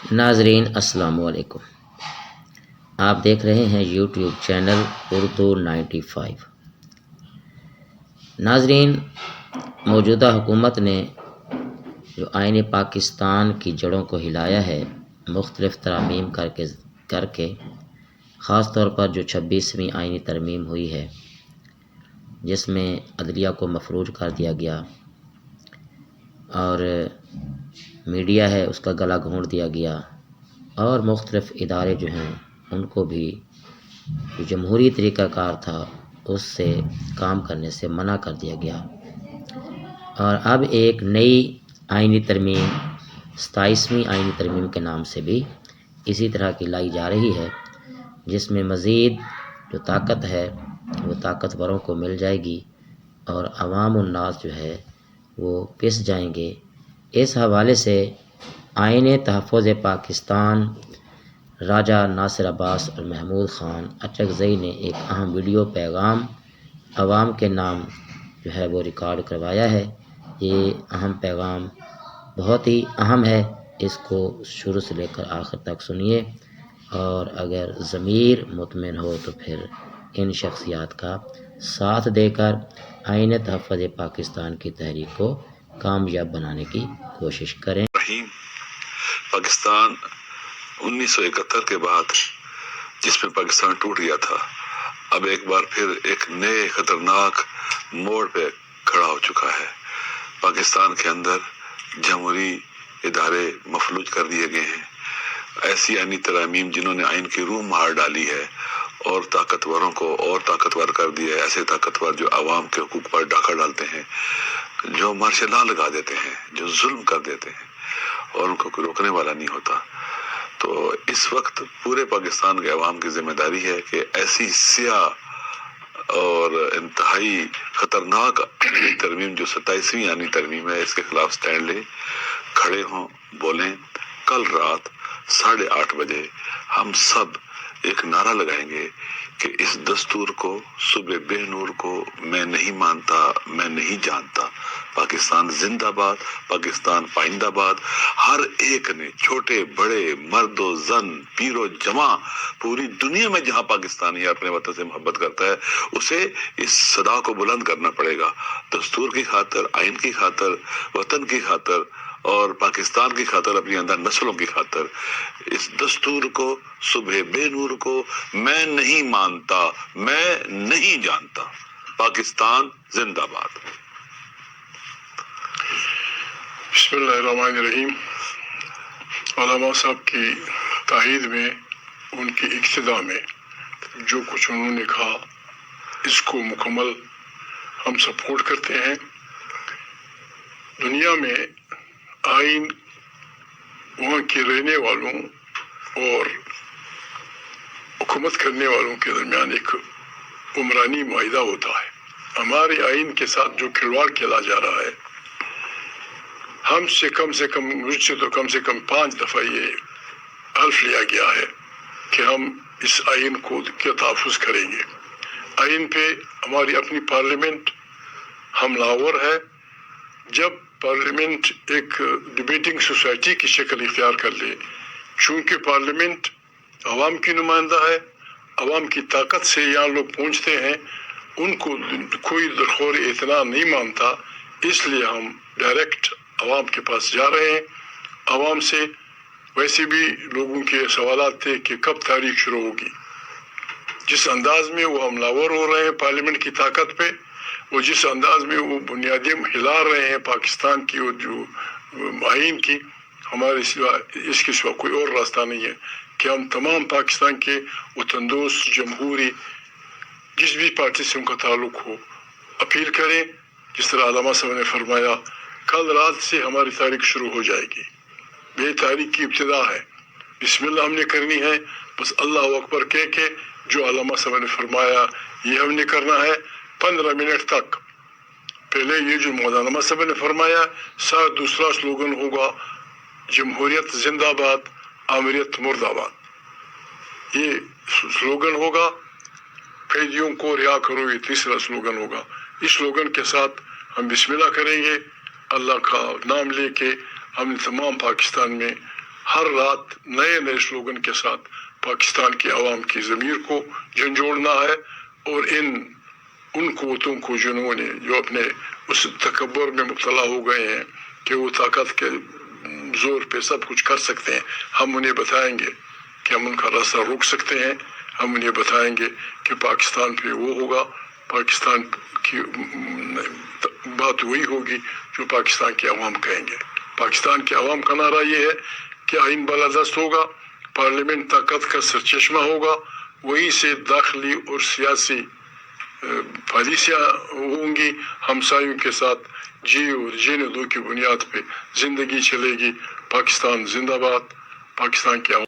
ناظرین السلام علیکم، آپ دیکھ رہے ہیں یوٹیوب چینل اردو 95۔ ناظرین، موجودہ حکومت نے جو آئین پاکستان کی جڑوں کو ہلایا ہے، مختلف ترامیم کر کے خاص طور پر جو 26ویں آئینی ترمیم ہوئی ہے، جس میں عدلیہ کو مفروض کر دیا گیا اور میڈیا ہے اس کا گلا گھونٹ دیا گیا، اور مختلف ادارے جو ہیں ان کو بھی جو جمہوری طریقہ کار تھا اس سے کام کرنے سے منع کر دیا گیا، اور اب ایک نئی آئینی ترمیم 27ویں آئینی ترمیم کے نام سے بھی اسی طرح کی لائی جا رہی ہے، جس میں مزید جو طاقت ہے وہ طاقتوروں کو مل جائے گی اور عوام الناس جو ہے وہ پس جائیں گے۔ اس حوالے سے آئین تحفظ پاکستان راجہ ناصر عباس اور محمود خان اچکزئی نے ایک اہم ویڈیو پیغام عوام کے نام جو ہے وہ ریکارڈ کروایا ہے۔ یہ اہم پیغام بہت ہی اہم ہے، اس کو شروع سے لے کر آخر تک سنیے، اور اگر ضمیر مطمئن ہو تو پھر ان شخصیات کا ساتھ دے کر آئین تحفظ پاکستان کی تحریک کو کامیاب بنانے کی کوشش کریں۔ پاکستان 1971 کے بعد جس میں پاکستان ٹوٹ گیا تھا، اب ایک بار پھر ایک نئے خطرناک موڑ پہ کھڑا ہو چکا ہے۔ پاکستان کے اندر جمہوری ادارے مفلوج کر دیے گئے ہیں، ایسی آئینی ترامیم جنہوں نے آئین کی روح مار ڈالی ہے اور طاقتوروں کو اور طاقتور کر دیا ہے، ایسے طاقتور جو عوام کے حقوق پر ڈاکہ ڈالتے ہیں، جو مارشل لا لگا دیتے ہیں، جو ظلم کر دیتے ہیں اور ان کو کوئی روکنے والا نہیں ہوتا۔ تو اس وقت پورے پاکستان کے عوام کی ذمہ داری ہے کہ ایسی سیاہ اور انتہائی خطرناک آئینی ترمیم جو 27ویں آئینی ترمیم ہے، اس کے خلاف سٹینڈ لے، کھڑے ہوں، بولیں۔ کل رات 8:30 بجے ہم سب ایک نعرہ لگائیں گے کہ اس دستور کو، صبح بے نور کو میں نہیں مانتا، میں نہیں جانتا۔ پاکستان زندہ باد، پاکستان پائندہ باد۔ ہر ایک نے، چھوٹے بڑے، مرد و زن، پیر و جوان، پوری دنیا میں جہاں پاکستانی اپنے وطن سے محبت کرتا ہے، اسے اس صدا کو بلند کرنا پڑے گا، دستور کی خاطر، آئین کی خاطر، وطن کی خاطر اور پاکستان کی خاطر، اپنی اندر نسلوں کی خاطر۔ اس دستور کو، صبح بے نور کو میں نہیں مانتا، میں نہیں جانتا۔ پاکستان زندہ باد۔ بسم اللہ الرحمن الرحیم۔ علماء صاحب کی تائید میں، ان کی اقتداء میں جو کچھ انہوں نے کہا، اس کو مکمل ہم سپورٹ کرتے ہیں۔ دنیا میں آئین وہاں کے رہنے والوں اور حکومت کرنے والوں کے درمیان ایک عمرانی معاہدہ ہوتا ہے۔ ہمارے آئین کے ساتھ جو کھلواڑ کیا جا رہا ہے، ہم سے کم 5 دفعہ یہ حلف لیا گیا ہے کہ ہم اس آئین کو کیا تحفظ کریں گے۔ آئین پہ ہماری اپنی پارلیمنٹ ہملاور ہے۔ جب پارلیمنٹ ایک ڈیبیٹنگ سوسائٹی کی شکل اختیار کر لے، چونکہ پارلیمنٹ عوام کی نمائندہ ہے، عوام کی طاقت سے یہاں لوگ پہنچتے ہیں، ان کو کوئی درخور اعتنا نہیں مانتا، اس لیے ہم ڈائریکٹ عوام کے پاس جا رہے ہیں۔ عوام سے ویسے بھی لوگوں کے سوالات تھے کہ کب تاریخ شروع ہوگی۔ جس انداز میں وہ حملہ ہو رہے ہیں پارلیمنٹ کی طاقت پہ، اور جس انداز میں وہ بنیادیں ہلا رہے ہیں پاکستان کی اور جو آئین کی، ہمارے سوا اس کے سوا کوئی اور راستہ نہیں ہے کہ ہم تمام پاکستان کے وطن دوست جمہوری جس بھی پارٹی سے ان کا تعلق ہو اپیل کریں۔ جس طرح علامہ صاحب نے فرمایا، کل رات سے ہماری تاریخ شروع ہو جائے گی، یہ تاریخ کی ابتدا ہے۔ بسم اللہ ہم نے کرنی ہے، بس اللہ اکبر کہہ کے جو علامہ صاحب نے فرمایا یہ ہم نے کرنا ہے 15 منٹ تک۔ پہلے یہ جو مولانا صاحب نے فرمایا، دوسرا سلوگن ہوگا جمہوریت زندہ باد، آمریت مرد آباد، یہ سلوگن ہوگا۔ قیدیوں کو رہا کرو، یہ تیسرا سلوگن ہوگا۔ اس سلوگن کے ساتھ ہم بسم اللہ کریں گے، اللہ کا نام لے کے ہم نے تمام پاکستان میں ہر رات نئے نئے سلوگن کے ساتھ پاکستان کی عوام کی ضمیر کو جھنجھوڑنا ہے، اور ان قوتوں کو جنہوں نے جو اپنے اس تکبر میں مبتلا ہو گئے ہیں کہ وہ طاقت کے زور پہ سب کچھ کر سکتے ہیں، ہم انہیں بتائیں گے کہ ہم ان کا راستہ روک سکتے ہیں. ہم انہیں بتائیں گے کہ پاکستان پہ وہ ہوگا، پاکستان کی بات وہی ہوگی جو پاکستان کے عوام کہیں گے. پاکستان کے عوام کا نعرہ یہ ہے کہ آئین بالادست ہوگا، پارلیمنٹ طاقت کا سرچشمہ ہوگا، وہیں سے داخلی اور سیاسی پالیسیاں ہوں گی، ہمسایوں کے ساتھ جی اور جینے دو کی بنیاد پہ زندگی چلے گی. پاکستان زندہ باد. پاکستان کے